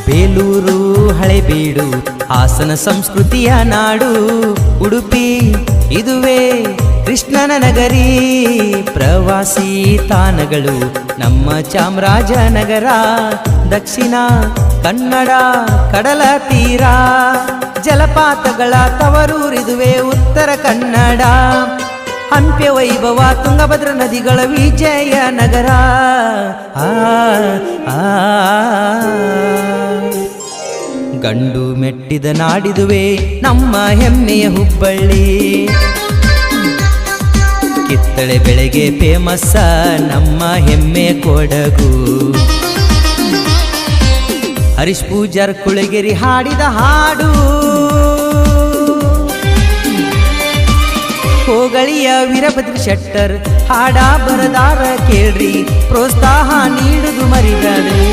ಬೇಲೂರು ಹಳೆಬೀಡು ಹಾಸನ ಸಂಸ್ಕೃತಿಯ ನಾಡು ಉಡುಪಿ ಇದುವೇ ಕೃಷ್ಣನ ನಗರಿ ಪ್ರವಾಸಿ ತಾಣಗಳು ನಮ್ಮ ಚಾಮರಾಜನಗರ ದಕ್ಷಿಣ ಕನ್ನಡ ಕಡಲ ತೀರ ಜಲಪಾತಗಳ ತವರೂರಿದುವೆ ಉತ್ತರ ಕನ್ನಡ ಹಂಪೆ ವೈಭವ ತುಂಗಭದ್ರ ನದಿಗಳ ವಿಜಯನಗರ ಗಂಡು ಮೆಟ್ಟಿದ ನಾಡಿದುವೆ ನಮ್ಮ ಹೆಮ್ಮೆಯ ಹುಬ್ಬಳ್ಳಿ ಕಿತ್ತಳೆ ಬೆಳೆಗೆ ಫೇಮಸ್ ನಮ್ಮ ಹೆಮ್ಮೆ ಕೊಡಗು ಹರೀಶ್ ಪೂಜಾರ್ ಕುಳಗಿರಿ ಹಾಡಿದ ಹಾಡು ಹೋಗಳಿಯ ವೀರಭದ್ರ ಶೆಟ್ಟರ್ ಹಾಡ ಬರದಾರ ಕೇಳ್ರಿ ಪ್ರೋತ್ಸಾಹ ನೀಡುದು ಮರಿಬೇಡ್ರಿ